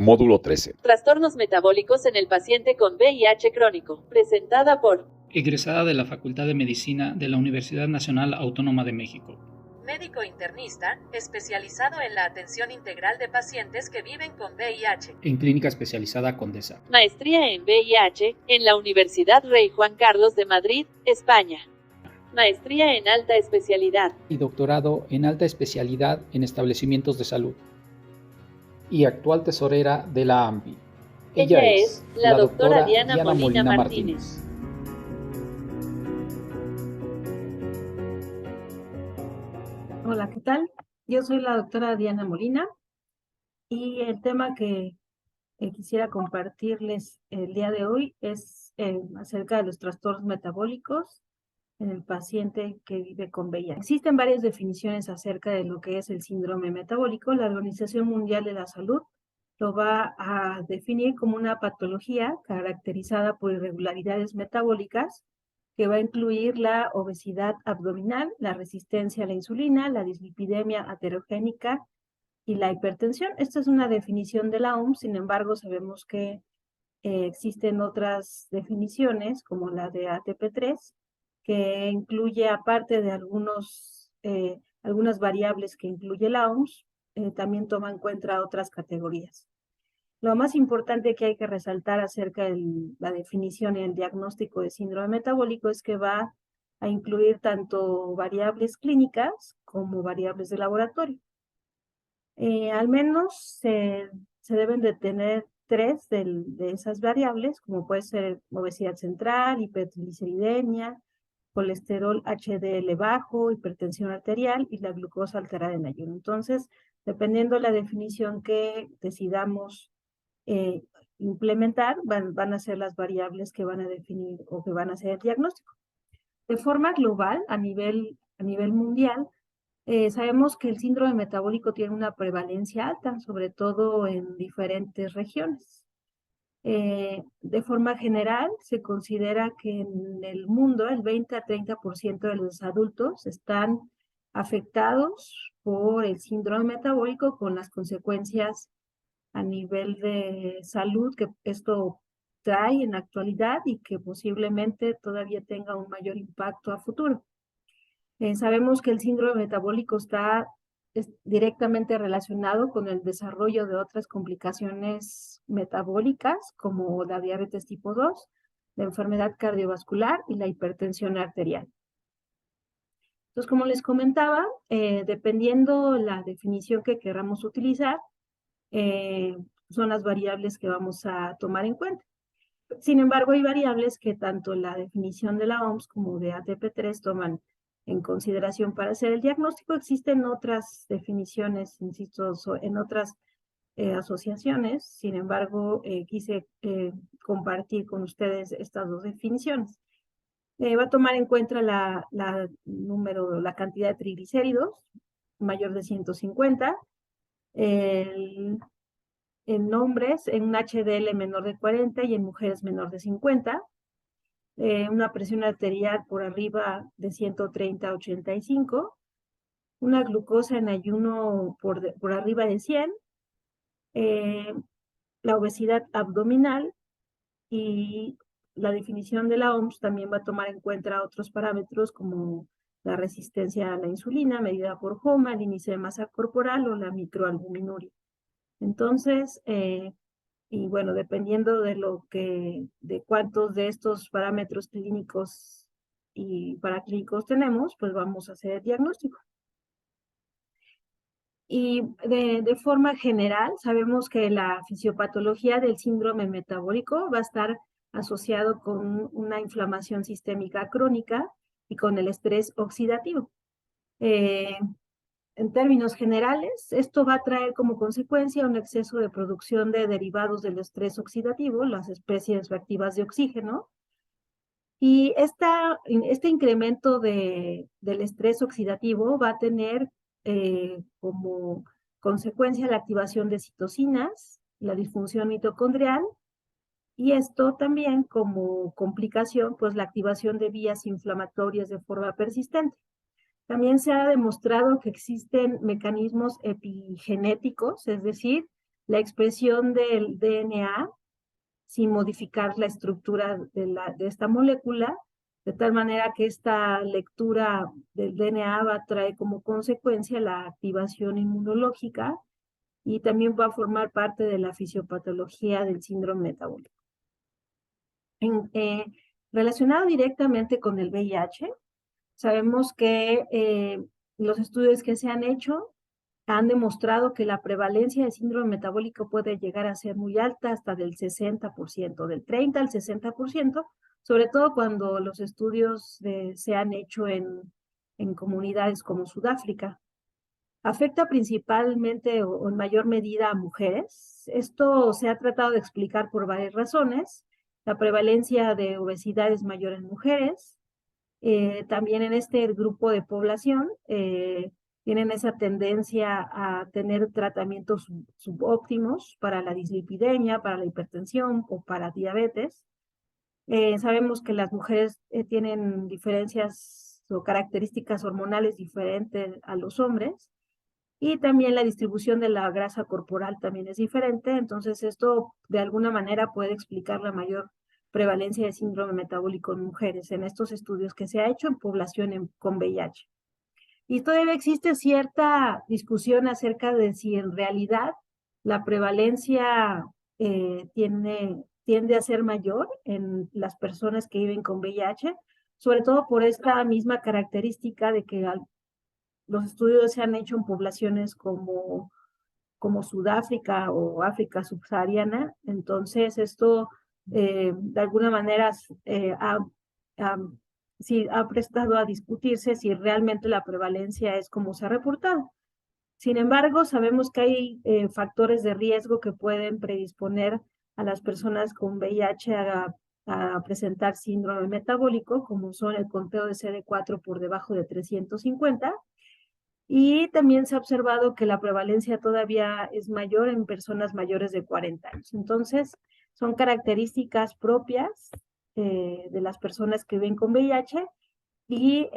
Módulo 13. Trastornos metabólicos en el paciente con VIH crónico. Presentada por egresada de la Facultad de Medicina de la Universidad Nacional Autónoma de México. Médico internista, especializado en la atención integral de pacientes que viven con VIH. En Clínica Especializada Condesa. Maestría en VIH en la Universidad Rey Juan Carlos de Madrid, España. Maestría en alta especialidad. Y doctorado en alta especialidad en establecimientos de salud. Y actual tesorera de la AMPI. Ella es la doctora Diana Molina Martínez. Hola, ¿qué tal? Yo soy la doctora Diana Molina y el tema que quisiera compartirles el día de hoy es acerca de los trastornos metabólicos en el paciente que vive con VIH. Existen varias definiciones acerca de lo que es el síndrome metabólico. La Organización Mundial de la Salud lo va a definir como una patología caracterizada por irregularidades metabólicas que va a incluir la obesidad abdominal, la resistencia a la insulina, la dislipidemia aterogénica y la hipertensión. Esta es una definición de la OMS, sin embargo, sabemos que existen otras definiciones, como la de ATP3, que incluye, aparte de algunas variables que incluye la OMS, también toma en cuenta otras categorías. Lo más importante que hay que resaltar acerca de la definición y el diagnóstico de síndrome metabólico es que va a incluir tanto variables clínicas como variables de laboratorio. Al menos se deben de tener tres de esas variables, como puede ser obesidad central, hipertrigliceridemia, colesterol HDL bajo, hipertensión arterial y la glucosa alterada en ayuno. Entonces, dependiendo de la definición que decidamos implementar, van a ser las variables que van a definir o que van a hacer el diagnóstico. De forma global, a nivel mundial, sabemos que el síndrome metabólico tiene una prevalencia alta, sobre todo en diferentes regiones. De forma general, se considera que en el mundo el 20 a 30% de los adultos están afectados por el síndrome metabólico con las consecuencias a nivel de salud que esto trae en la actualidad y que posiblemente todavía tenga un mayor impacto a futuro. Sabemos que el síndrome metabólico está directamente relacionado con el desarrollo de otras complicaciones metabólicas como la diabetes tipo 2, la enfermedad cardiovascular y la hipertensión arterial. Entonces, como les comentaba, dependiendo la definición que queramos utilizar, son las variables que vamos a tomar en cuenta. Sin embargo, hay variables que tanto la definición de la OMS como de ATP3 toman en consideración para hacer el diagnóstico. Existen otras definiciones, insisto, en otras asociaciones. Sin embargo, quise compartir con ustedes estas dos definiciones. Va a tomar en cuenta la cantidad de triglicéridos mayor de 150, en hombres en un HDL menor de 40 y en mujeres menor de 50, una presión arterial por arriba de 130 a 85, una glucosa en ayuno por arriba de 100, la obesidad abdominal y la definición de la OMS también va a tomar en cuenta otros parámetros como la resistencia a la insulina medida por HOMA, el índice de masa corporal o la microalbuminuria. Entonces, y bueno, dependiendo de cuántos de estos parámetros clínicos y paraclínicos tenemos, pues vamos a hacer el diagnóstico. Y de forma general, sabemos que la fisiopatología del síndrome metabólico va a estar asociado con una inflamación sistémica crónica y con el estrés oxidativo. En términos generales, esto va a traer como consecuencia un exceso de producción de derivados del estrés oxidativo, las especies reactivas de oxígeno, y este incremento del estrés oxidativo va a tener como consecuencia la activación de citocinas, la disfunción mitocondrial, y esto también como complicación, pues la activación de vías inflamatorias de forma persistente. También se ha demostrado que existen mecanismos epigenéticos, es decir, la expresión del DNA sin modificar la estructura de esta molécula, de tal manera que esta lectura del DNA va a traer como consecuencia la activación inmunológica y también va a formar parte de la fisiopatología del síndrome metabólico. Relacionado directamente con el VIH, sabemos que los estudios que se han hecho han demostrado que la prevalencia de síndrome metabólico puede llegar a ser muy alta, hasta del 60%, del 30 al 60%, sobre todo cuando los estudios se han hecho en comunidades como Sudáfrica. Afecta principalmente o en mayor medida a mujeres. Esto se ha tratado de explicar por varias razones. La prevalencia de obesidad es mayor en mujeres. También en este grupo de población tienen esa tendencia a tener tratamientos subóptimos para la dislipidemia, para la hipertensión o para diabetes. Sabemos que las mujeres tienen diferencias o características hormonales diferentes a los hombres y también la distribución de la grasa corporal también es diferente, entonces esto de alguna manera puede explicar la mayor prevalencia de síndrome metabólico en mujeres en estos estudios que se ha hecho en población con VIH. Y todavía existe cierta discusión acerca de si en realidad la prevalencia tiende a ser mayor en las personas que viven con VIH, sobre todo por esta misma característica de que los estudios se han hecho en poblaciones como Sudáfrica o África subsahariana. Entonces, esto de alguna manera sí ha prestado a discutirse si realmente la prevalencia es como se ha reportado. Sin embargo, sabemos que hay factores de riesgo que pueden predisponer a las personas con VIH a presentar síndrome metabólico, como son el conteo de CD4 por debajo de 350, y también se ha observado que la prevalencia todavía es mayor en personas mayores de 40 años. Entonces, son características propias de las personas que viven con VIH y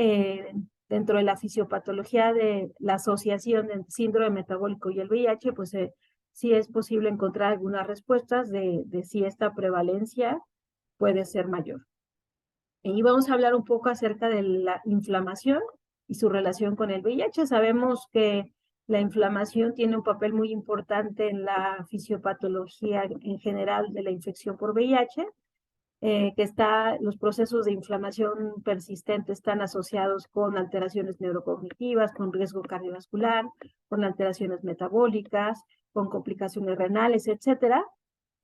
dentro de la fisiopatología de la asociación del síndrome metabólico y el VIH, pues sí es posible encontrar algunas respuestas de si esta prevalencia puede ser mayor. Y vamos a hablar un poco acerca de la inflamación y su relación con el VIH. Sabemos que la inflamación tiene un papel muy importante en la fisiopatología en general de la infección por VIH, los procesos de inflamación persistente están asociados con alteraciones neurocognitivas, con riesgo cardiovascular, con alteraciones metabólicas, con complicaciones renales, etcétera.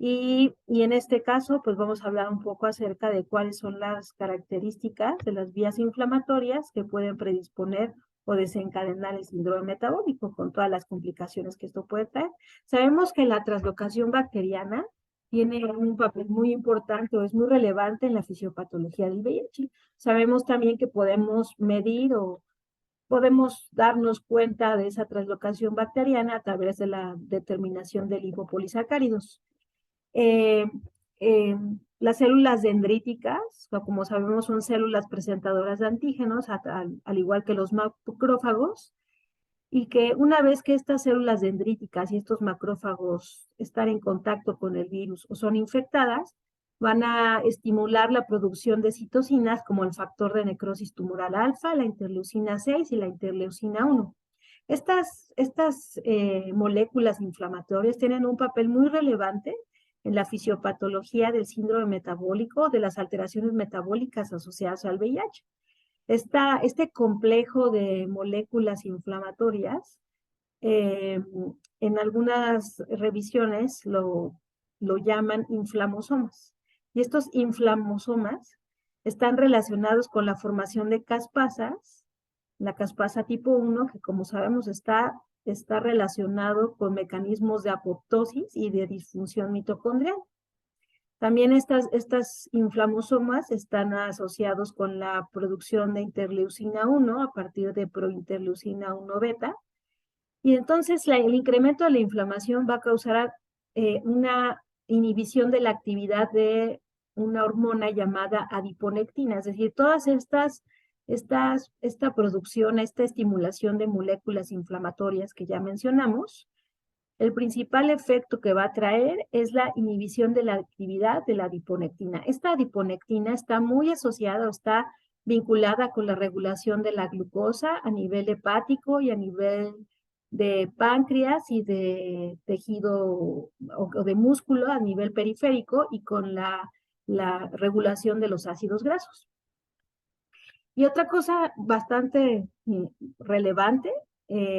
Y en este caso, pues vamos a hablar un poco acerca de cuáles son las características de las vías inflamatorias que pueden predisponer o desencadenar el síndrome metabólico con todas las complicaciones que esto puede traer. Sabemos que la translocación bacteriana tiene un papel muy importante o es muy relevante en la fisiopatología del VIH. Sabemos también que podemos medir o podemos darnos cuenta de esa translocación bacteriana a través de la determinación de lipopolisacáridos. Las células dendríticas, como sabemos, son células presentadoras de antígenos, al igual que los macrófagos, y que una vez que estas células dendríticas y estos macrófagos están en contacto con el virus o son infectadas, van a estimular la producción de citocinas como el factor de necrosis tumoral alfa, la interleucina 6 y la interleucina 1. Estas moléculas inflamatorias tienen un papel muy relevante en la fisiopatología del síndrome metabólico, de las alteraciones metabólicas asociadas al VIH. Este complejo de moléculas inflamatorias, en algunas revisiones lo llaman inflamosomas. Y estos inflamosomas están relacionados con la formación de caspasas, la caspasa tipo 1, que como sabemos está relacionado con mecanismos de apoptosis y de disfunción mitocondrial. También estas inflamosomas están asociados con la producción de interleucina 1 a partir de prointerleucina 1 beta. Y entonces el incremento de la inflamación va a causar una inhibición de la actividad de una hormona llamada adiponectina, es decir, todas esta producción, esta estimulación de moléculas inflamatorias que ya mencionamos, el principal efecto que va a traer es la inhibición de la actividad de la adiponectina. Esta adiponectina está muy asociada o está vinculada con la regulación de la glucosa a nivel hepático y a nivel de páncreas y de tejido o de músculo a nivel periférico y con la regulación de los ácidos grasos. Y otra cosa bastante relevante,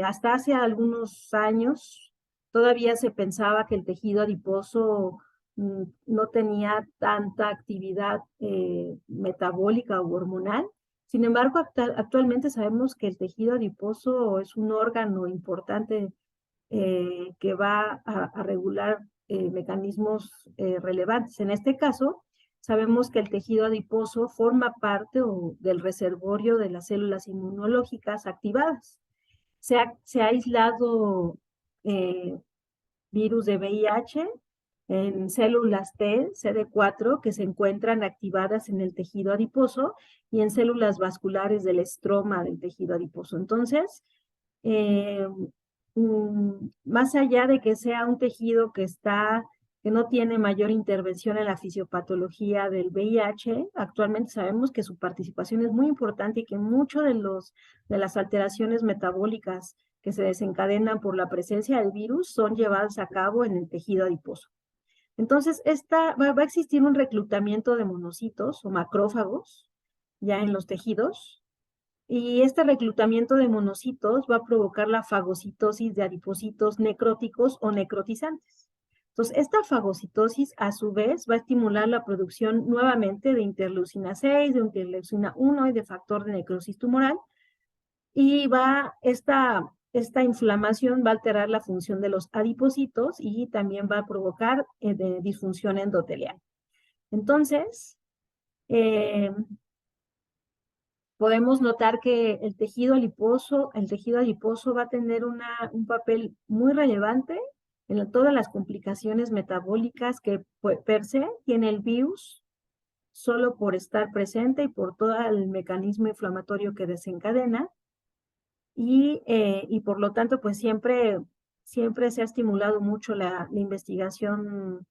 hasta hace algunos años todavía se pensaba que el tejido adiposo no tenía tanta actividad metabólica o hormonal. Sin embargo, actualmente sabemos que el tejido adiposo es un órgano importante que va a regular mecanismos relevantes. En este caso, sabemos que el tejido adiposo forma parte del reservorio de las células inmunológicas activadas. Se ha aislado virus de VIH en células T, CD4, que se encuentran activadas en el tejido adiposo y en células vasculares del estroma del tejido adiposo. Entonces, más allá de que sea un tejido que no tiene mayor intervención en la fisiopatología del VIH, actualmente sabemos que su participación es muy importante y que mucho de las alteraciones metabólicas que se desencadenan por la presencia del virus son llevadas a cabo en el tejido adiposo. Entonces, va a existir un reclutamiento de monocitos o macrófagos ya en los tejidos, y este reclutamiento de monocitos va a provocar la fagocitosis de adipocitos necróticos o necrotizantes. Entonces, esta fagocitosis, a su vez, va a estimular la producción nuevamente de interleucina 6, de interleucina 1 y de factor de necrosis tumoral. Y esta inflamación va a alterar la función de los adipocitos y también va a provocar disfunción endotelial. Entonces, podemos notar que el tejido adiposo va a tener un papel muy relevante en todas las complicaciones metabólicas que per se tiene el virus, solo por estar presente y por todo el mecanismo inflamatorio que desencadena. Y por lo tanto, pues siempre se ha estimulado mucho la investigación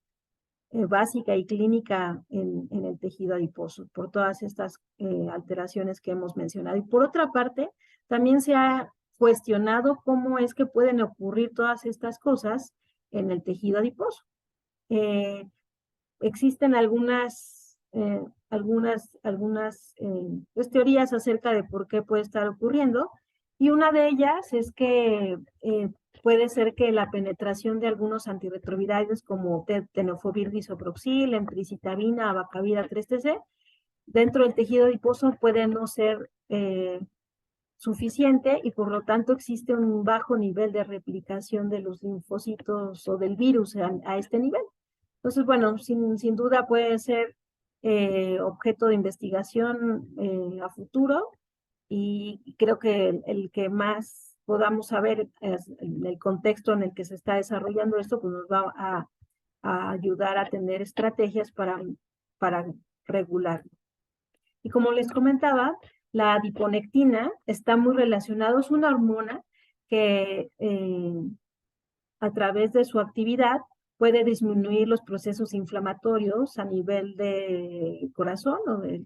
básica y clínica en el tejido adiposo, por todas estas alteraciones que hemos mencionado. Y por otra parte, también se ha cuestionado cómo es que pueden ocurrir todas estas cosas en el tejido adiposo. Existen algunas pues, teorías acerca de por qué puede estar ocurriendo, y una de ellas es que puede ser que la penetración de algunos antirretrovirales como tenofovir disoproxil, emtricitabina, abacavir 3-TC, dentro del tejido adiposo puede no ser suficiente y por lo tanto existe un bajo nivel de replicación de los linfocitos o del virus a este nivel. Entonces, bueno, sin duda puede ser objeto de investigación a futuro, y creo que el que más podamos saber en el contexto en el que se está desarrollando esto, pues nos va a ayudar a tener estrategias para regularlo. Y como les comentaba, la adiponectina está muy relacionada, es una hormona que a través de su actividad puede disminuir los procesos inflamatorios a nivel del corazón o del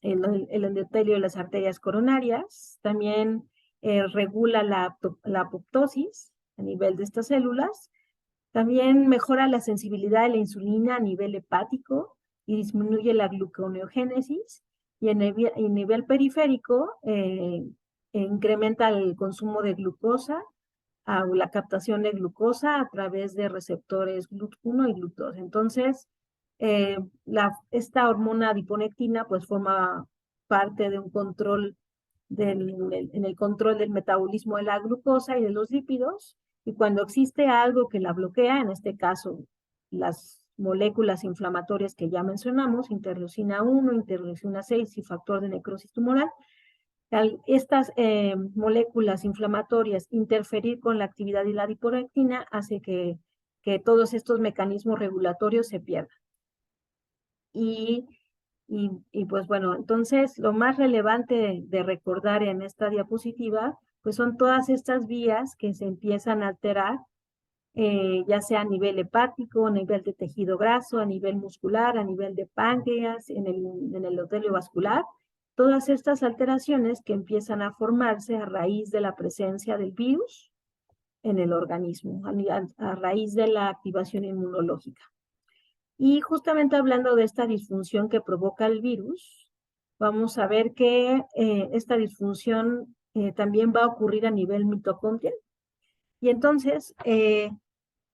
el endotelio de las arterias coronarias. También regula la apoptosis a nivel de estas células. También mejora la sensibilidad de la insulina a nivel hepático y disminuye la gluconeogénesis. Y en nivel periférico incrementa el consumo de glucosa, la captación de glucosa a través de receptores GLUT1 y GLUT2. Entonces, esta hormona adiponectina pues forma parte de un control en el control del metabolismo de la glucosa y de los lípidos, y cuando existe algo que la bloquea, en este caso las moléculas inflamatorias que ya mencionamos, interleucina 1, interleucina 6 y factor de necrosis tumoral, estas moléculas inflamatorias interferir con la actividad de la adiponectina hace que todos estos mecanismos regulatorios se pierdan. Y pues bueno, entonces lo más relevante de recordar en esta diapositiva, pues son todas estas vías que se empiezan a alterar, ya sea a nivel hepático, a nivel de tejido graso, a nivel muscular, a nivel de páncreas, en el endotelio vascular. Todas estas alteraciones que empiezan a formarse a raíz de la presencia del virus en el organismo, a raíz de la activación inmunológica. Y justamente hablando de esta disfunción que provoca el virus, vamos a ver que esta disfunción también va a ocurrir a nivel mitocondrial. Y entonces,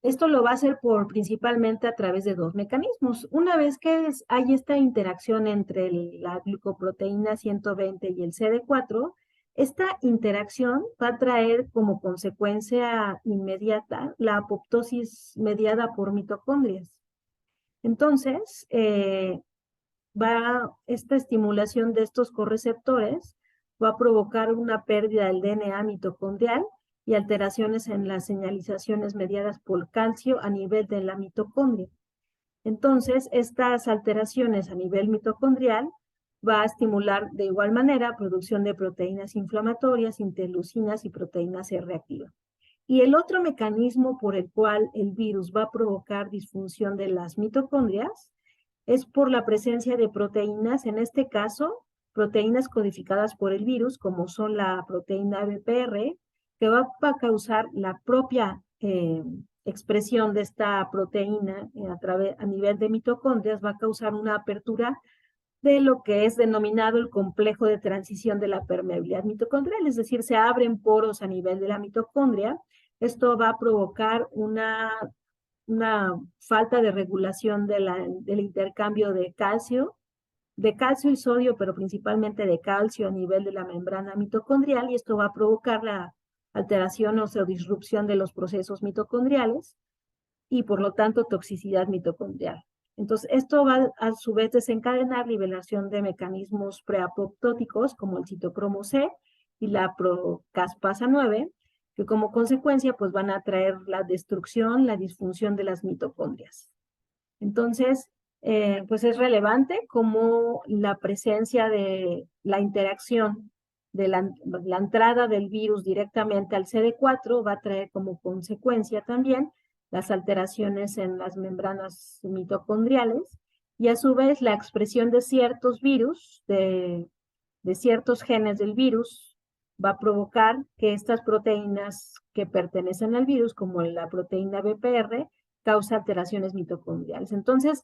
esto lo va a hacer principalmente a través de dos mecanismos. Una vez que hay esta interacción entre la glucoproteína 120 y el CD4, esta interacción va a traer como consecuencia inmediata la apoptosis mediada por mitocondrias. Entonces, esta estimulación de estos correceptores va a provocar una pérdida del DNA mitocondrial y alteraciones en las señalizaciones mediadas por calcio a nivel de la mitocondria. Entonces, estas alteraciones a nivel mitocondrial va a estimular de igual manera producción de proteínas inflamatorias, interleucinas y proteínas C reactivas. Y el otro mecanismo por el cual el virus va a provocar disfunción de las mitocondrias es por la presencia de proteínas, en este caso, proteínas codificadas por el virus, como son la proteína BPR, que va a causar la propia expresión de esta proteína a nivel de mitocondrias, va a causar una apertura de lo que es denominado el complejo de transición de la permeabilidad mitocondrial, es decir, se abren poros a nivel de la mitocondria. Esto va a provocar una falta de regulación del intercambio de calcio y sodio, pero principalmente de calcio a nivel de la membrana mitocondrial, y esto va a provocar la alteración o disrupción de los procesos mitocondriales y por lo tanto toxicidad mitocondrial. Entonces, esto va a su vez desencadenar liberación de mecanismos preapoptóticos como el citocromo C y la procaspasa 9, que como consecuencia pues van a traer la destrucción, la disfunción de las mitocondrias. Entonces, pues es relevante como la presencia de la interacción de la entrada del virus directamente al CD4 va a traer como consecuencia también las alteraciones en las membranas mitocondriales y a su vez la expresión de ciertos virus, de ciertos genes del virus, va a provocar que estas proteínas que pertenecen al virus, como la proteína BPR, causa alteraciones mitocondriales. Entonces,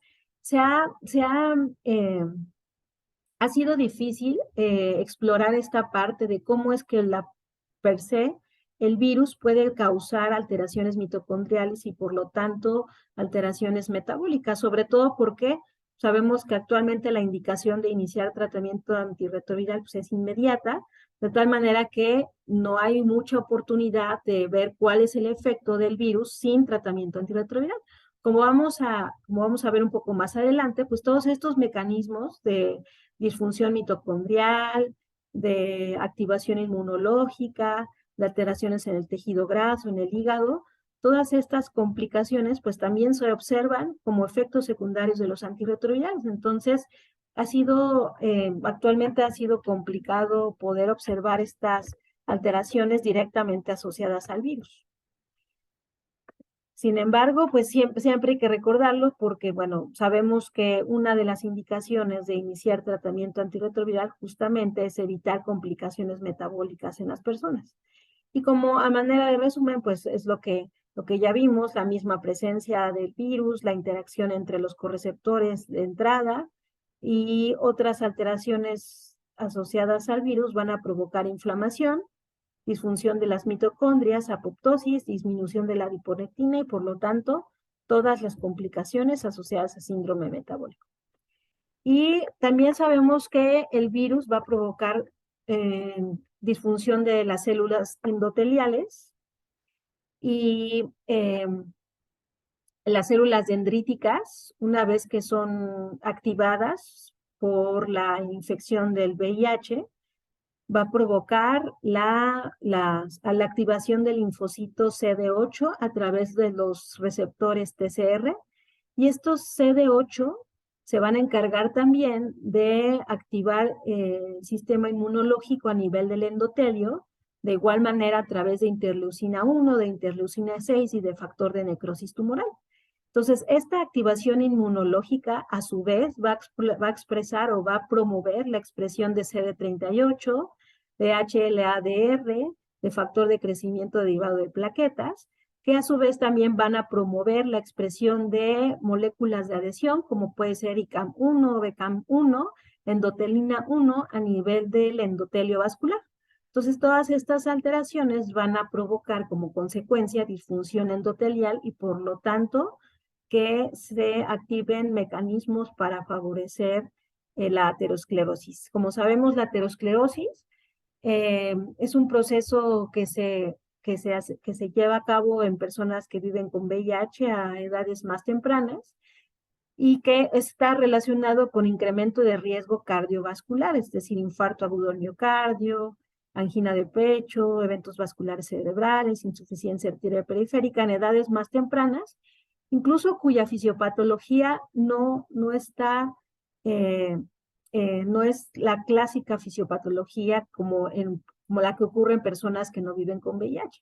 ha sido difícil explorar esta parte de cómo es que per se el virus puede causar alteraciones mitocondriales y por lo tanto alteraciones metabólicas, sobre todo porque sabemos que actualmente la indicación de iniciar tratamiento antirretroviral pues, es inmediata, de tal manera que no hay mucha oportunidad de ver cuál es el efecto del virus sin tratamiento antirretroviral. Como vamos a ver un poco más adelante, pues todos estos mecanismos de disfunción mitocondrial, de activación inmunológica, de alteraciones en el tejido graso, en el hígado, todas estas complicaciones pues también se observan como efectos secundarios de los antirretrovirales. Entonces, actualmente ha sido complicado poder observar estas alteraciones directamente asociadas al virus. Sin embargo, pues siempre hay que recordarlo porque, bueno, sabemos que una de las indicaciones de iniciar tratamiento antirretroviral justamente es evitar complicaciones metabólicas en las personas. Y como a manera de resumen, pues es lo que ya vimos, la misma presencia del virus, la interacción entre los correceptores de entrada y otras alteraciones asociadas al virus van a provocar inflamación, disfunción de las mitocondrias, apoptosis, disminución de la adiponectina y por lo tanto todas las complicaciones asociadas a síndrome metabólico. Y también sabemos que el virus va a provocar disfunción de las células endoteliales y las células dendríticas, una vez que son activadas por la infección del VIH, va a provocar la activación del linfocito CD8 a través de los receptores TCR, y estos CD8 se van a encargar también de activar el sistema inmunológico a nivel del endotelio De igual manera, a través de interleucina 1, de interleucina 6 y de factor de necrosis tumoral. Entonces, esta activación inmunológica, a su vez, va a expresar o va a promover la expresión de CD38, de HLA-DR, de factor de crecimiento derivado de plaquetas, que a su vez también van a promover la expresión de moléculas de adhesión, como puede ser ICAM1 o BCAM1, endotelina 1 a nivel del endotelio vascular. Entonces, todas estas alteraciones van a provocar como consecuencia disfunción endotelial y por lo tanto que se activen mecanismos para favorecer la aterosclerosis. Como sabemos, la aterosclerosis es un proceso que se lleva a cabo en personas que viven con VIH a edades más tempranas y que está relacionado con incremento de riesgo cardiovascular, es decir, infarto agudo del miocardio, angina de pecho, eventos vasculares cerebrales, insuficiencia arterial periférica en edades más tempranas, incluso cuya fisiopatología no es la clásica fisiopatología como la que ocurre en personas que no viven con VIH.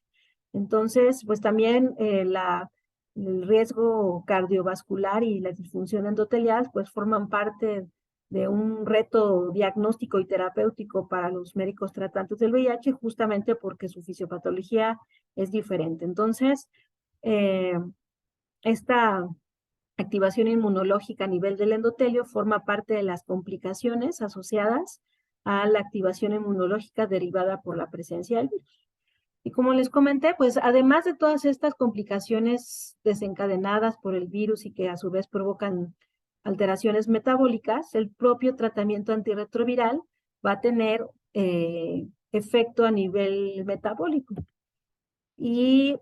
Entonces, pues también el riesgo cardiovascular y la disfunción endotelial pues forman parte de un reto diagnóstico y terapéutico para los médicos tratantes del VIH justamente porque su fisiopatología es diferente. Entonces, esta activación inmunológica a nivel del endotelio forma parte de las complicaciones asociadas a la activación inmunológica derivada por la presencia del virus. Y como les comenté, pues además de todas estas complicaciones desencadenadas por el virus y que a su vez provocan alteraciones metabólicas, el propio tratamiento antirretroviral va a tener efecto a nivel metabólico. Y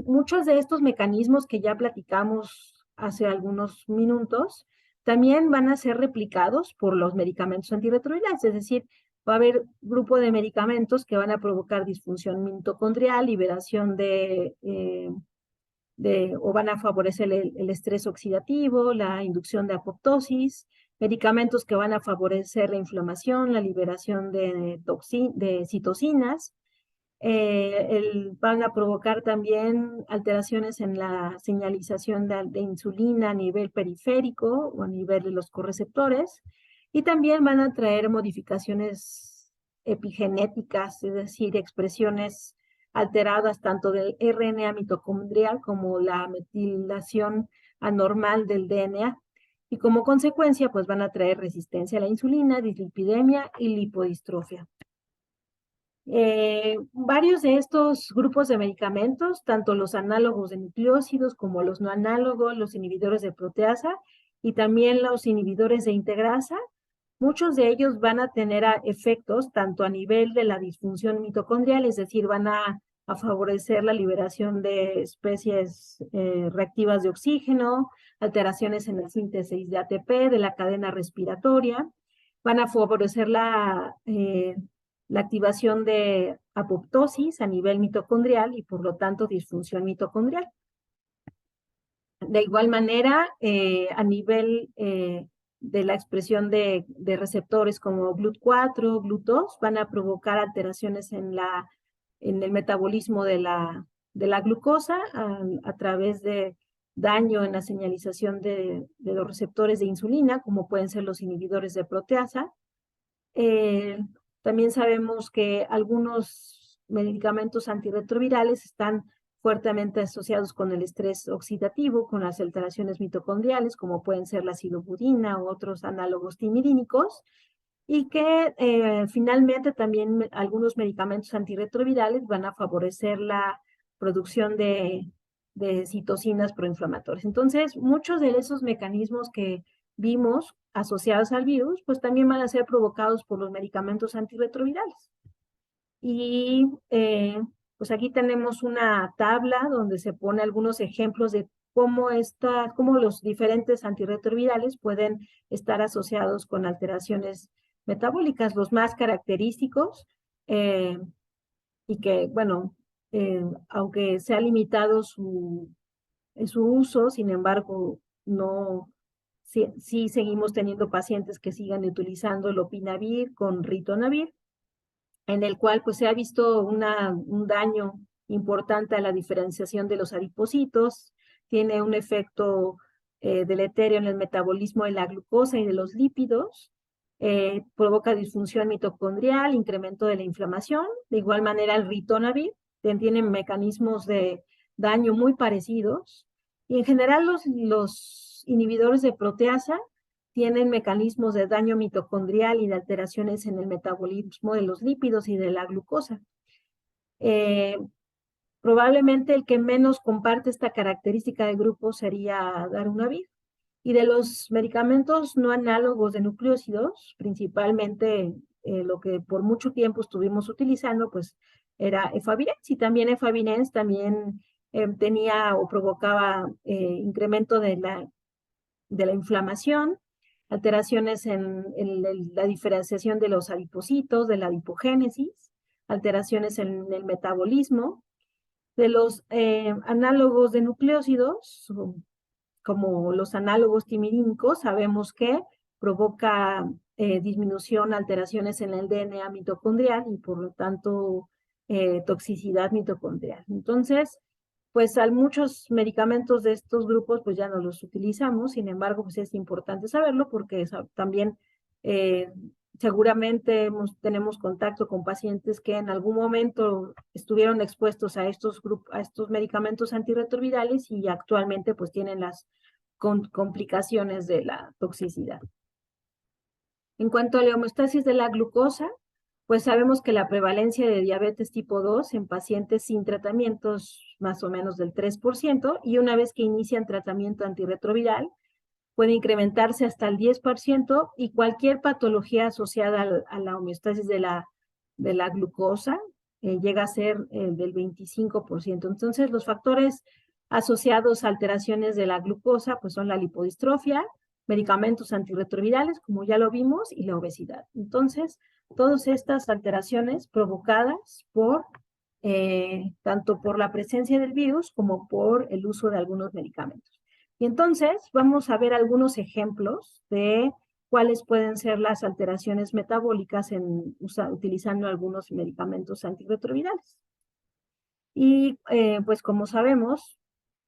muchos de estos mecanismos que ya platicamos hace algunos minutos también van a ser replicados por los medicamentos antirretrovirales, es decir, va a haber grupo de medicamentos que van a provocar disfunción mitocondrial, liberación o van a favorecer el estrés oxidativo, la inducción de apoptosis, medicamentos que van a favorecer la inflamación, la liberación de citocinas, van a provocar también alteraciones en la señalización de insulina a nivel periférico o a nivel de los correceptores, y también van a traer modificaciones epigenéticas, es decir, expresiones alteradas tanto del RNA mitocondrial como la metilación anormal del DNA, y como consecuencia, pues van a traer resistencia a la insulina, dislipidemia y lipodistrofia. Varios de estos grupos de medicamentos, tanto los análogos de nucleósidos como los no análogos, los inhibidores de proteasa y también los inhibidores de integrasa, muchos de ellos van a tener efectos tanto a nivel de la disfunción mitocondrial, es decir, van a favorecer la liberación de especies reactivas de oxígeno, alteraciones en la síntesis de ATP, de la cadena respiratoria, van a favorecer la activación de apoptosis a nivel mitocondrial y por lo tanto disfunción mitocondrial. De igual manera, a nivel de la expresión de receptores como GLUT4, GLUT2, van a provocar alteraciones en el metabolismo de la glucosa a través de daño en la señalización de los receptores de insulina, como pueden ser los inhibidores de proteasa. También sabemos que algunos medicamentos antirretrovirales están fuertemente asociados con el estrés oxidativo, con las alteraciones mitocondriales, como pueden ser la silobudina u otros análogos timidínicos, y que finalmente también algunos medicamentos antirretrovirales van a favorecer la producción de citocinas proinflamatorias. Entonces, muchos de esos mecanismos que vimos asociados al virus, pues también van a ser provocados por los medicamentos antirretrovirales. Y pues aquí tenemos una tabla donde se pone algunos ejemplos de cómo los diferentes antirretrovirales pueden estar asociados con alteraciones metabólicas, los más característicos, y que, bueno, aunque se ha limitado su uso, sin embargo, sí seguimos teniendo pacientes que sigan utilizando lopinavir con ritonavir. en el cual pues se ha visto un daño importante a la diferenciación de los adipocitos, tiene un efecto deleterio en el metabolismo de la glucosa y de los lípidos, provoca disfunción mitocondrial, incremento de la inflamación. De igual manera el ritonavir tiene mecanismos de daño muy parecidos, y en general los inhibidores de proteasa tienen mecanismos de daño mitocondrial y de alteraciones en el metabolismo de los lípidos y de la glucosa. Probablemente el que menos comparte esta característica de grupo sería darunavir. Y de los medicamentos no análogos de nucleósidos, principalmente lo que por mucho tiempo estuvimos utilizando, pues era efavirenz, y también efavirenz también tenía o provocaba incremento de la inflamación, alteraciones en la diferenciación de los adipocitos, de la adipogénesis, alteraciones en el metabolismo. De los análogos de nucleósidos, como los análogos timirínicos, sabemos que provoca disminución, alteraciones en el DNA mitocondrial y por lo tanto toxicidad mitocondrial. Entonces, pues hay muchos medicamentos de estos grupos pues ya no los utilizamos, sin embargo pues es importante saberlo porque también seguramente tenemos contacto con pacientes que en algún momento estuvieron expuestos a estos medicamentos antirretrovirales y actualmente pues tienen las complicaciones de la toxicidad. En cuanto a la homeostasis de la glucosa, pues sabemos que la prevalencia de diabetes tipo 2 en pacientes sin tratamientos más o menos del 3%, y una vez que inician tratamiento antirretroviral puede incrementarse hasta el 10%, y cualquier patología asociada a la homeostasis de la glucosa llega a ser del 25%. Entonces, los factores asociados a alteraciones de la glucosa pues son la lipodistrofia, medicamentos antirretrovirales, como ya lo vimos, y la obesidad. Entonces, todas estas alteraciones provocadas por tanto por la presencia del virus como por el uso de algunos medicamentos. Y entonces vamos a ver algunos ejemplos de cuáles pueden ser las alteraciones metabólicas utilizando algunos medicamentos antirretrovirales. Y pues como sabemos,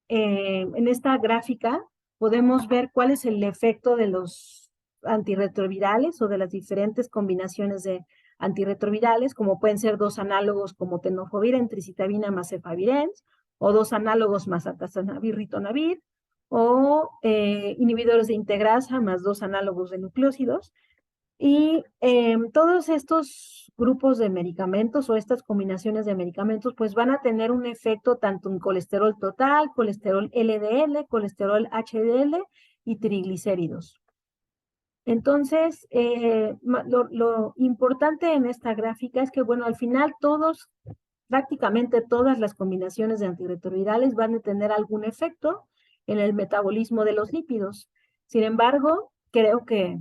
en esta gráfica podemos ver cuál es el efecto de los antirretrovirales o de las diferentes combinaciones de antirretrovirales, como pueden ser dos análogos como tenofovir, entricitabina más efavirenz, o dos análogos más atazanavir, ritonavir, o inhibidores de integrasa más dos análogos de nucleósidos. Y todos estos grupos de medicamentos o estas combinaciones de medicamentos pues van a tener un efecto tanto en colesterol total, colesterol LDL, colesterol HDL y triglicéridos. Entonces, lo importante en esta gráfica es que, bueno, al final prácticamente todas las combinaciones de antirretrovirales van a tener algún efecto en el metabolismo de los lípidos. Sin embargo, creo que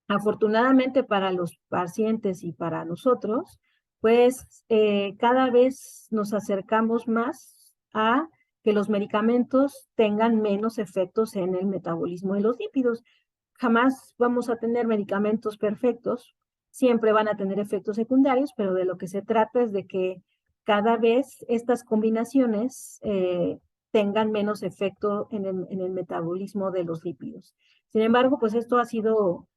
afortunadamente para los pacientes y para nosotros, pues cada vez nos acercamos más a que los medicamentos tengan menos efectos en el metabolismo de los lípidos. Jamás vamos a tener medicamentos perfectos, siempre van a tener efectos secundarios, pero de lo que se trata es de que cada vez estas combinaciones tengan menos efecto en el metabolismo de los lípidos. Sin embargo, pues esto ha sido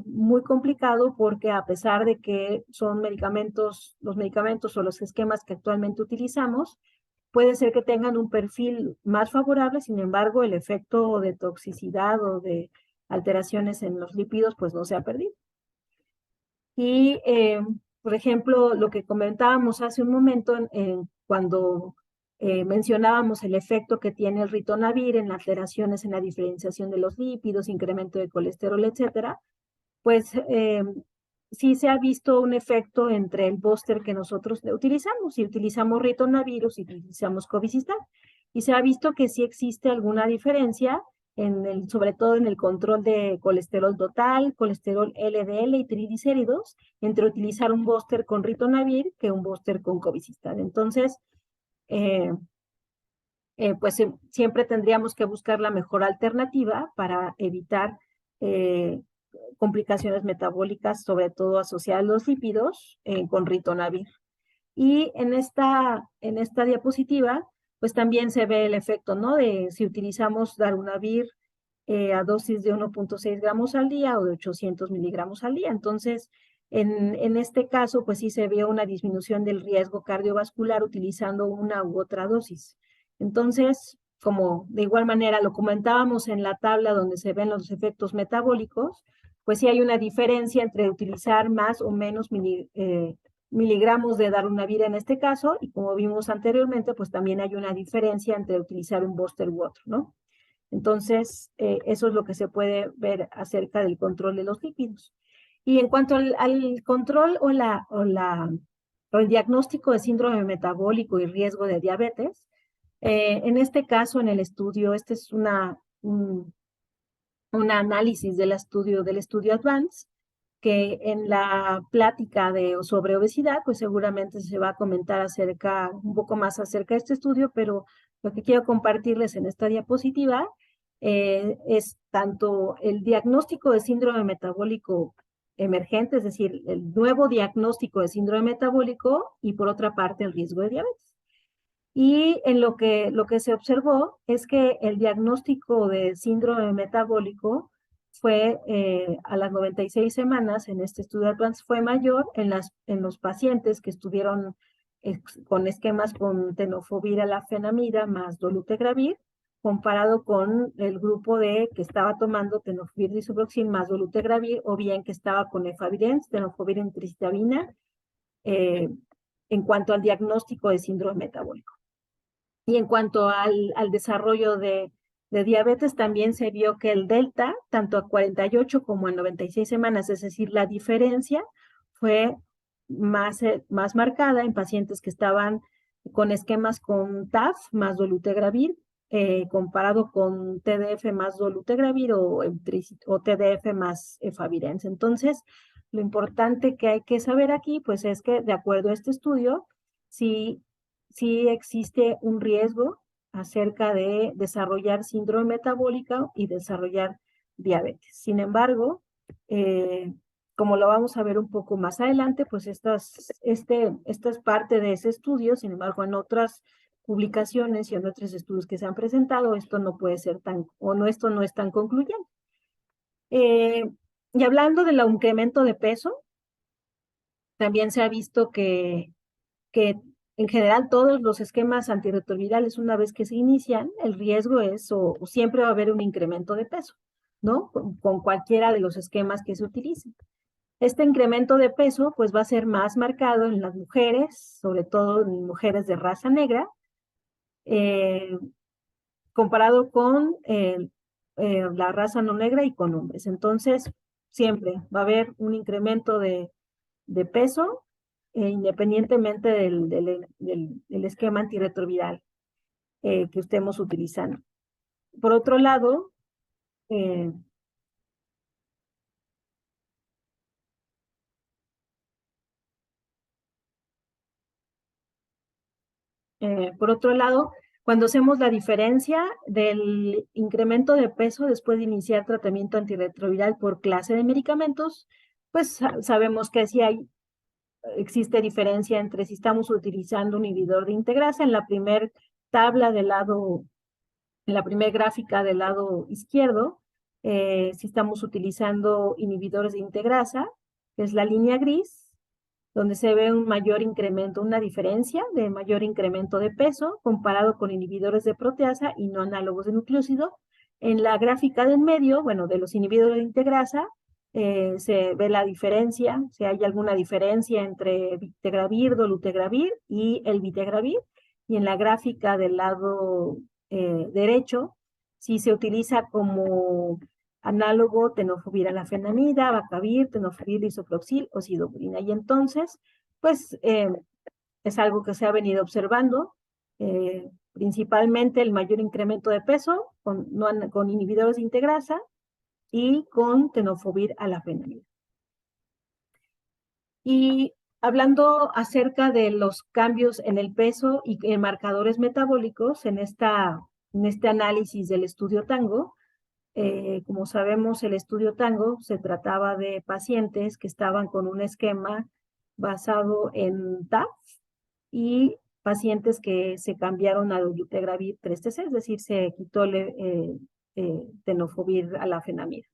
muy complicado porque a pesar de que son los medicamentos o los esquemas que actualmente utilizamos, puede ser que tengan un perfil más favorable, sin embargo, el efecto de toxicidad o de alteraciones en los lípidos pues no se ha perdido. Y, por ejemplo, lo que comentábamos hace un momento cuando mencionábamos el efecto que tiene el ritonavir en las alteraciones en la diferenciación de los lípidos, incremento de colesterol, etcétera, pues sí se ha visto un efecto entre el búster que nosotros utilizamos, si utilizamos ritonavir o si utilizamos cobicistat, y se ha visto que sí existe alguna diferencia sobre todo en el control de colesterol total, colesterol LDL y triglicéridos, entre utilizar un búster con ritonavir que un búster con cobicistat. Entonces, pues siempre tendríamos que buscar la mejor alternativa para evitar complicaciones metabólicas, sobre todo asociadas a los lípidos, con ritonavir. Y en esta diapositiva, pues también se ve el efecto, ¿no? De si utilizamos darunavir a dosis de 1.6 gramos al día o de 800 miligramos al día. Entonces, en este caso, pues sí se vio una disminución del riesgo cardiovascular utilizando una u otra dosis. Entonces, como de igual manera lo comentábamos en la tabla donde se ven los efectos metabólicos, pues sí hay una diferencia entre utilizar más o menos miligramos de darunavir en este caso, y como vimos anteriormente, pues también hay una diferencia entre utilizar un booster u otro, ¿no? Entonces, eso es lo que se puede ver acerca del control de los lípidos. Y en cuanto al control o el diagnóstico de síndrome metabólico y riesgo de diabetes, en este caso, en el estudio, este es un análisis del estudio Advance, que en la plática sobre obesidad, pues seguramente se va a comentar un poco más acerca de este estudio, pero lo que quiero compartirles en esta diapositiva es tanto el diagnóstico de síndrome metabólico emergente, es decir, el nuevo diagnóstico de síndrome metabólico, y por otra parte el riesgo de diabetes. Y en lo que se observó es que el diagnóstico de síndrome metabólico fue a las 96 semanas en este estudio Advance fue mayor en los pacientes que estuvieron con esquemas con tenofovir alafenamida más dolutegravir, comparado con el grupo que estaba tomando tenofovir disoproxil más dolutegravir, o bien que estaba con efavirenz, tenofovir en tricitabina, en cuanto al diagnóstico de síndrome metabólico. Y en cuanto al desarrollo de diabetes, también se vio que el delta, tanto a 48 como a 96 semanas, es decir, la diferencia fue más marcada en pacientes que estaban con esquemas con TAF más dolutegravir, comparado con TDF más dolutegravir o TDF más efavirenz. Entonces, lo importante que hay que saber aquí, pues es que de acuerdo a este estudio, sí existe un riesgo acerca de desarrollar síndrome metabólica y desarrollar diabetes. Sin embargo, como lo vamos a ver un poco más adelante, pues esta es parte de ese estudio. Sin embargo, en otras publicaciones y en otros estudios que se han presentado, esto no puede ser esto no es tan concluyente. Y hablando del incremento de peso, también se ha visto que en general todos los esquemas antirretrovirales, una vez que se inician, el riesgo es o siempre va a haber un incremento de peso, ¿no? Con cualquiera de los esquemas que se utilicen. Este incremento de peso pues va a ser más marcado en las mujeres, sobre todo en mujeres de raza negra, comparado con la raza no negra y con hombres. Entonces, siempre va a haber un incremento de peso, independientemente del esquema antirretroviral que estemos utilizando. Por otro lado, cuando hacemos la diferencia del incremento de peso después de iniciar tratamiento antirretroviral por clase de medicamentos, pues sabemos que sí existe diferencia entre si estamos utilizando un inhibidor de integrasa. En la primera tabla en la primera gráfica del lado izquierdo, si estamos utilizando inhibidores de integrasa, que es la línea gris, donde se ve un mayor incremento, una diferencia de mayor incremento de peso comparado con inhibidores de proteasa y no análogos de nucleócido. En la gráfica del medio, bueno, de los inhibidores de integrasa, se ve la diferencia, si hay alguna diferencia entre vitegravir, dolutegravir y el vitegravir. Y en la gráfica del lado derecho, si se utiliza como análogo tenofovir alafenamida, abacavir, tenofovir disoproxil o sidobrina. Y entonces, pues, es algo que se ha venido observando, principalmente el mayor incremento de peso con inhibidores de integrasa y con tenofovir alafenamida. Y hablando acerca de los cambios en el peso y en marcadores metabólicos en este análisis del estudio Tango, Como sabemos, el estudio Tango se trataba de pacientes que estaban con un esquema basado en TAF y pacientes que se cambiaron a dolutegravir 3-TC, es decir, se quitó tenofovir a la fenamida.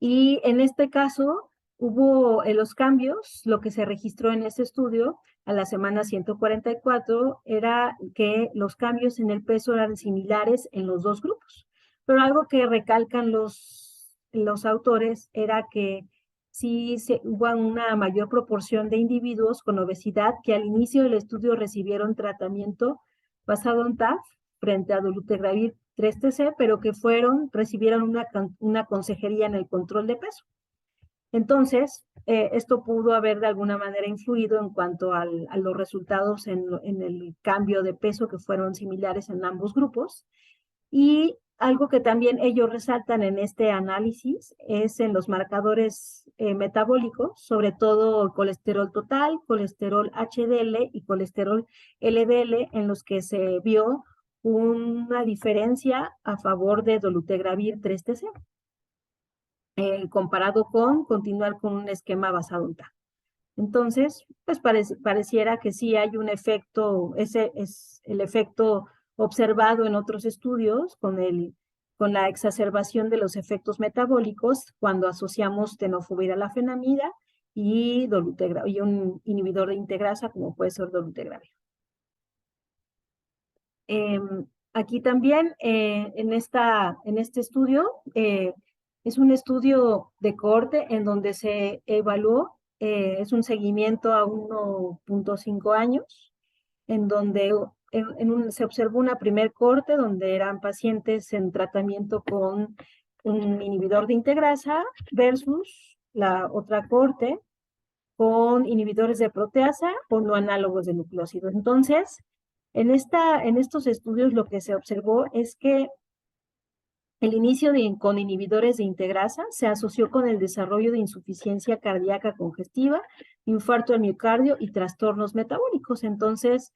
Y en este caso hubo los cambios, lo que se registró en este estudio a la semana 144 era que los cambios en el peso eran similares en los dos grupos. Pero algo que recalcan los autores era que sí hubo una mayor proporción de individuos con obesidad que al inicio del estudio recibieron tratamiento basado en TAF frente a dolutegravir 3-TC, pero que recibieron una consejería en el control de peso. Entonces, esto pudo haber de alguna manera influido en cuanto a los resultados en el cambio de peso que fueron similares en ambos grupos. Y algo que también ellos resaltan en este análisis es en los marcadores metabólicos, sobre todo el colesterol total, colesterol HDL y colesterol LDL, en los que se vio una diferencia a favor de dolutegravir 3-TC, comparado con continuar con un esquema basado en TAF. Entonces, pues pareciera que sí hay un efecto, ese es el efecto observado en otros estudios con la exacerbación de los efectos metabólicos cuando asociamos tenofovir a la fenamida y un inhibidor de integrasa como puede ser dolutegravir. Aquí también en este estudio es un estudio de cohorte en donde se evaluó, es un seguimiento a 1.5 años, en donde se observó una primer cohorte donde eran pacientes en tratamiento con un inhibidor de integrasa versus la otra cohorte con inhibidores de proteasa o no análogos de nucleócidos. Entonces, en estos estudios lo que se observó es que el inicio con inhibidores de integrasa se asoció con el desarrollo de insuficiencia cardíaca congestiva, infarto al miocardio y trastornos metabólicos. Entonces,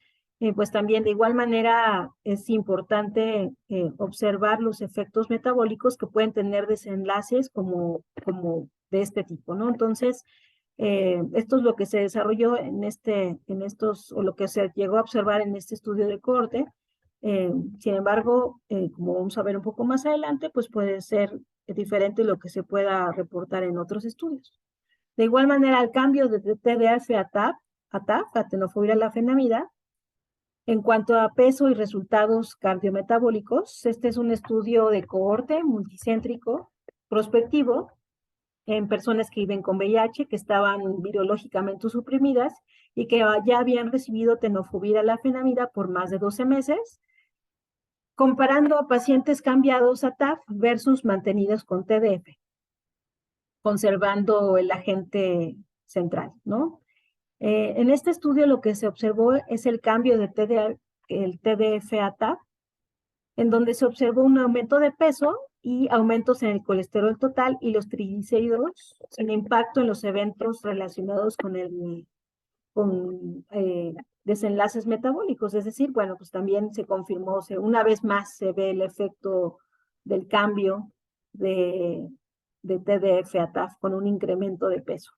pues también de igual manera es importante observar los efectos metabólicos que pueden tener desenlaces como de este tipo, ¿no? Entonces, esto es lo que se desarrolló o lo que se llegó a observar en este estudio de cohorte. Sin embargo, como vamos a ver un poco más adelante, pues puede ser diferente lo que se pueda reportar en otros estudios. De igual manera, el cambio de TDF a TAF, a tenofovir a la fenamida, en cuanto a peso y resultados cardiometabólicos, este es un estudio de cohorte multicéntrico prospectivo en personas que viven con VIH, que estaban virológicamente suprimidas y que ya habían recibido tenofovir a la fenamida por más de 12 meses, comparando a pacientes cambiados a TAF versus mantenidos con TDF, conservando el agente central, ¿no? En este estudio lo que se observó es el cambio de el TDF a TAF, en donde se observó un aumento de peso y aumentos en el colesterol total y los triglicéridos sin impacto en los eventos relacionados con desenlaces metabólicos. Es decir, bueno, pues también se confirmó, una vez más se ve el efecto del cambio de TDF a TAF con un incremento de peso.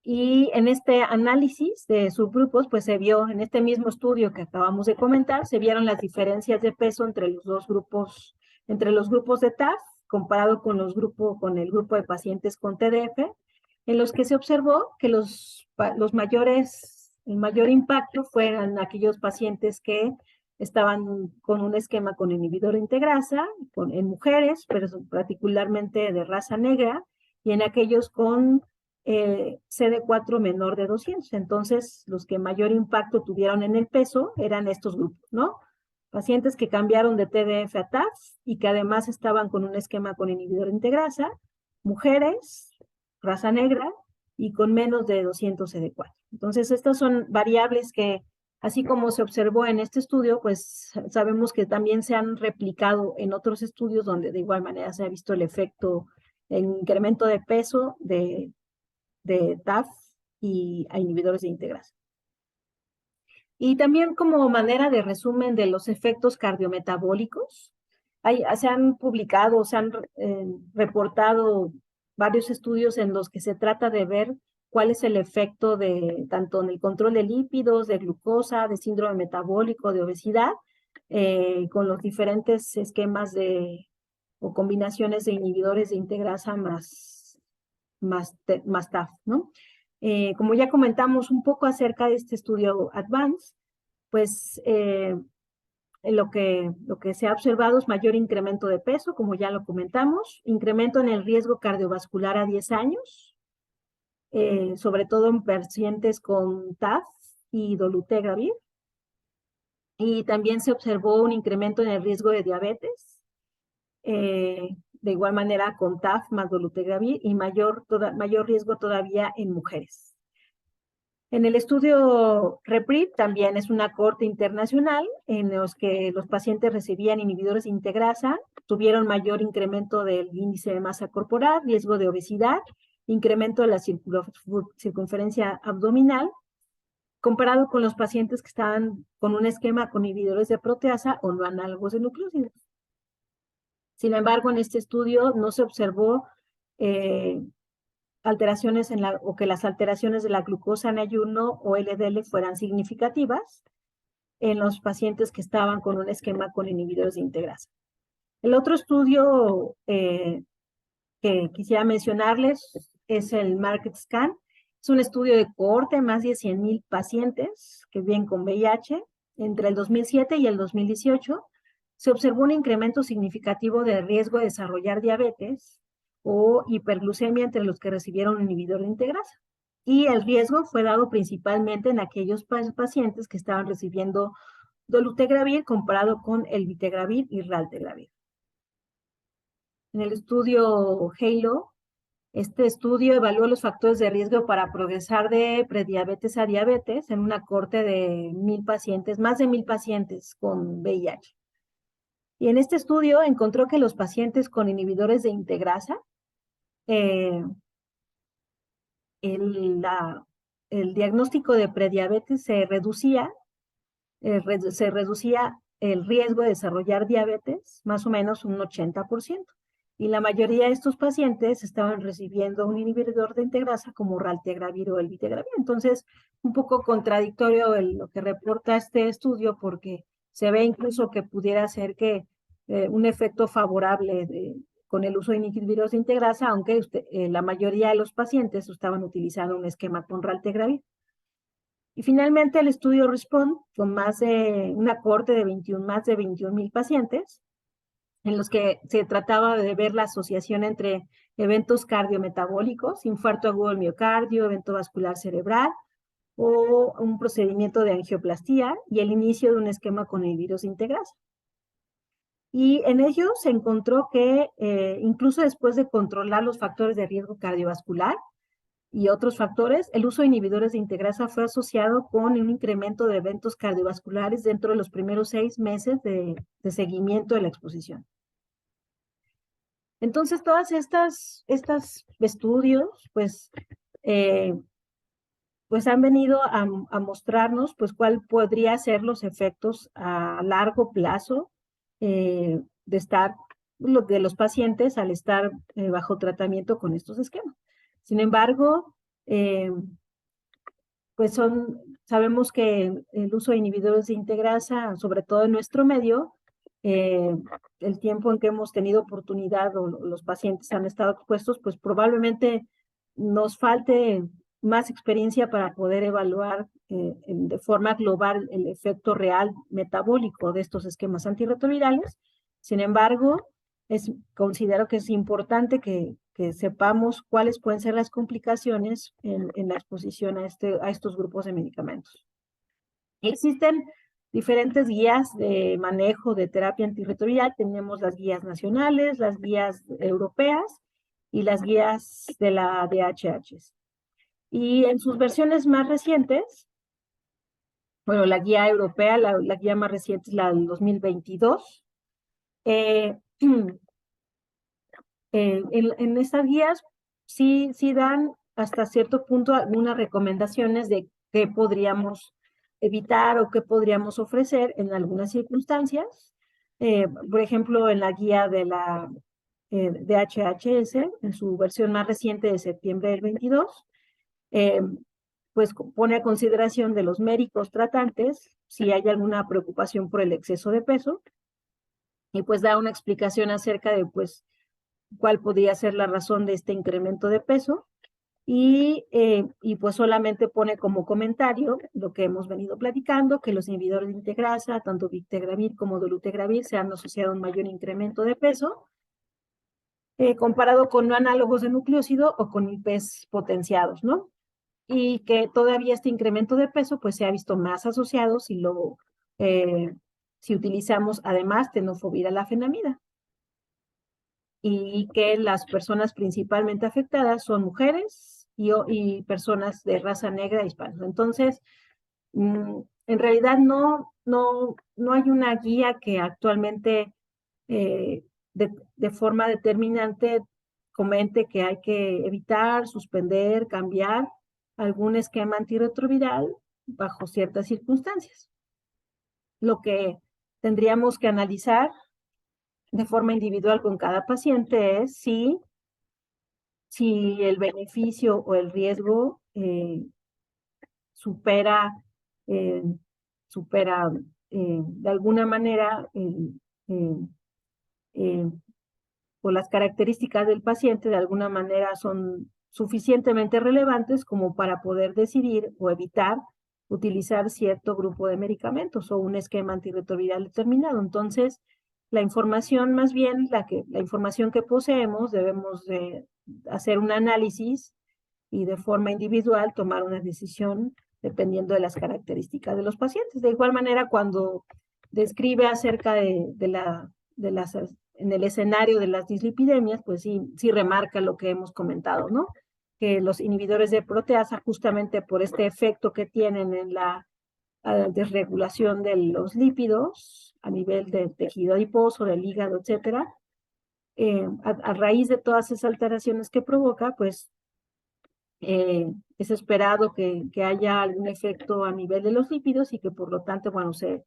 Y en este análisis de subgrupos, pues se vio en este mismo estudio que acabamos de comentar, se vieron las diferencias de peso entre los dos grupos, entre los grupos de TAF, comparado con el grupo de pacientes con TDF, en los que se observó que el mayor impacto fueron aquellos pacientes que estaban con un esquema con inhibidor de integrasa, en mujeres, pero particularmente de raza negra, y en aquellos con CD4 menor de 200. Entonces, los que mayor impacto tuvieron en el peso eran estos grupos, ¿no? Pacientes que cambiaron de TDF a TAF y que además estaban con un esquema con inhibidor de integrasa, mujeres, raza negra y con menos de 200 CD4. Entonces, estas son variables que, así como se observó en este estudio, pues sabemos que también se han replicado en otros estudios donde de igual manera se ha visto el efecto en incremento de peso de TAF y a inhibidores de integrasa. Y también como manera de resumen de los efectos cardiometabólicos, se han publicado, se han reportado varios estudios en los que se trata de ver cuál es el efecto de tanto en el control de lípidos, de glucosa, de síndrome metabólico, de obesidad, con los diferentes esquemas o combinaciones de inhibidores de integrasa más TAF, ¿no? Como ya comentamos un poco acerca de este estudio Advance, pues lo que se ha observado es mayor incremento de peso, como ya lo comentamos, incremento en el riesgo cardiovascular a 10 años, sobre todo en pacientes con TAF y dolutegravir. Y también se observó un incremento en el riesgo de diabetes, de igual manera con TAF más dolutegravir y mayor riesgo todavía en mujeres. En el estudio REPRIV también es una corte internacional en los que los pacientes recibían inhibidores de integrasa, tuvieron mayor incremento del índice de masa corporal, riesgo de obesidad, incremento de la circunferencia abdominal, comparado con los pacientes que estaban con un esquema con inhibidores de proteasa o no análogos de nucleósidos. Sin embargo, en este estudio no se observó alteraciones o que las alteraciones de la glucosa en ayuno o LDL fueran significativas en los pacientes que estaban con un esquema con inhibidores de integrasa. El otro estudio que quisiera mencionarles es el Market Scan. Es un estudio de cohorte, más de 100,000 pacientes que viven con VIH. Entre el 2007 y el 2018 se observó un incremento significativo de riesgo de desarrollar diabetes o hiperglucemia entre los que recibieron un inhibidor de integrasa. Y el riesgo fue dado principalmente en aquellos pacientes que estaban recibiendo dolutegravir comparado con el vitegravir y raltegravir. En el estudio HALO, este estudio evaluó los factores de riesgo para progresar de prediabetes a diabetes en una corte de 1,000 pacientes, más de 1,000 pacientes con VIH. Y en este estudio encontró que los pacientes con inhibidores de integrasa, el diagnóstico de prediabetes se reducía el riesgo de desarrollar diabetes, más o menos un 80%. Y la mayoría de estos pacientes estaban recibiendo un inhibidor de integrasa como raltegravir o el vitegravir. Entonces, un poco contradictorio lo que reporta este estudio, porque se ve incluso que pudiera ser que un efecto favorable con el uso de inhibidores de integrasa, aunque la mayoría de los pacientes estaban utilizando un esquema con raltegravir. Y finalmente el estudio RESPOND, con una cohorte de más de 21,000 pacientes, en los que se trataba de ver la asociación entre eventos cardiometabólicos, infarto agudo del miocardio, evento vascular cerebral o un procedimiento de angioplastía y el inicio de un esquema con inhibidores de integrasa. Y en ello se encontró que incluso después de controlar los factores de riesgo cardiovascular y otros factores, el uso de inhibidores de integrasa fue asociado con un incremento de eventos cardiovasculares dentro de los primeros 6 meses de seguimiento de la exposición. Entonces, todas estos estudios, pues han venido a mostrarnos, pues, cuál podría ser los efectos a largo plazo de los pacientes al estar bajo tratamiento con estos esquemas. Sin embargo, pues sabemos que el uso de inhibidores de integrasa, sobre todo en nuestro medio, el tiempo en que hemos tenido oportunidad o los pacientes han estado expuestos, pues probablemente nos falte más experiencia para poder evaluar de forma global el efecto real metabólico de estos esquemas antirretrovirales. Sin embargo, considero que es importante que sepamos cuáles pueden ser las complicaciones en la exposición a estos grupos de medicamentos. Existen diferentes guías de manejo de terapia antirretroviral. Tenemos las guías nacionales, las guías europeas y las guías de la DHH. Y en sus versiones más recientes, bueno, la guía europea, la guía más reciente es la del 2022. En estas guías sí dan hasta cierto punto algunas recomendaciones de qué podríamos evitar o qué podríamos ofrecer en algunas circunstancias. Por ejemplo, en la guía de la DHHS, en su versión más reciente de septiembre del 22, pues pone a consideración de los médicos tratantes si hay alguna preocupación por el exceso de peso, y pues da una explicación acerca de pues cuál podría ser la razón de este incremento de peso, y pues solamente pone como comentario lo que hemos venido platicando, que los inhibidores de integrasa, tanto bictegravir como dolutegravir, se han asociado a un mayor incremento de peso, comparado con no análogos de nucleócido o con IPs potenciados, ¿no? Y que todavía este incremento de peso pues se ha visto más asociado si utilizamos además tenofovir alafenamida, y que las personas principalmente afectadas son mujeres y personas de raza negra hispanos. Entonces, en realidad no hay una guía que actualmente de forma determinante comente que hay que evitar, suspender, cambiar algún esquema antirretroviral bajo ciertas circunstancias. Lo que tendríamos que analizar de forma individual con cada paciente es si el beneficio o el riesgo supera de alguna manera o las características del paciente de alguna manera son suficientemente relevantes como para poder decidir o evitar utilizar cierto grupo de medicamentos o un esquema antirretroviral determinado. Entonces, la información, más bien, la información que poseemos, debemos de hacer un análisis y de forma individual tomar una decisión dependiendo de las características de los pacientes. De igual manera, cuando describe acerca de las en el escenario de las dislipidemias, pues sí remarca lo que hemos comentado, ¿no? Que los inhibidores de proteasa, justamente por este efecto que tienen en la desregulación de los lípidos a nivel del tejido adiposo, del hígado, etcétera, a raíz de todas esas alteraciones que provoca, pues es esperado que haya algún efecto a nivel de los lípidos y que por lo tanto, bueno, se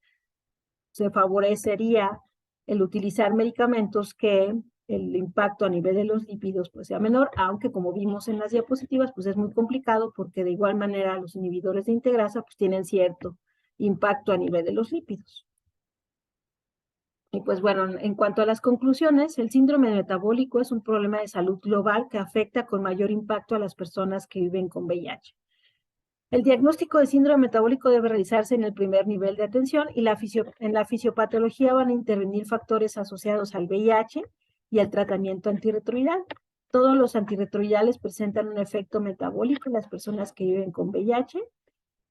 favorecería el utilizar medicamentos que el impacto a nivel de los lípidos pues sea menor, aunque como vimos en las diapositivas pues es muy complicado porque de igual manera los inhibidores de integrasa pues tienen cierto impacto a nivel de los lípidos. Y pues bueno, en cuanto a las conclusiones, el síndrome metabólico es un problema de salud global que afecta con mayor impacto a las personas que viven con VIH. El diagnóstico de síndrome metabólico debe realizarse en el primer nivel de atención y en la fisiopatología van a intervenir factores asociados al VIH y al tratamiento antirretroviral. Todos los antirretrovirales presentan un efecto metabólico en las personas que viven con VIH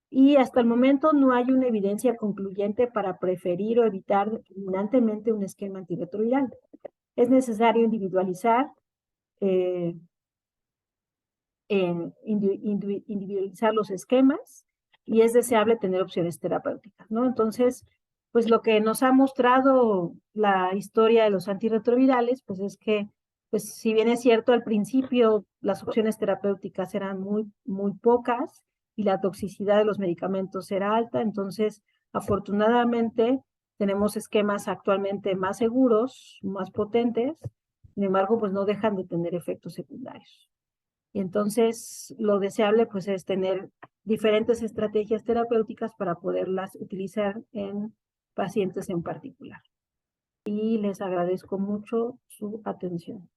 y hasta el momento no hay una evidencia concluyente para preferir o evitar determinantemente un esquema antirretroviral. Es necesario individualizar individualizar los esquemas y es deseable tener opciones terapéuticas, ¿no? Entonces, pues lo que nos ha mostrado la historia de los antirretrovirales, pues es que, pues si bien es cierto, al principio las opciones terapéuticas eran muy pocas y la toxicidad de los medicamentos era alta, entonces, afortunadamente, tenemos esquemas actualmente más seguros, más potentes, sin embargo, pues no dejan de tener efectos secundarios. Y entonces lo deseable pues es tener diferentes estrategias terapéuticas para poderlas utilizar en pacientes en particular. Y les agradezco mucho su atención.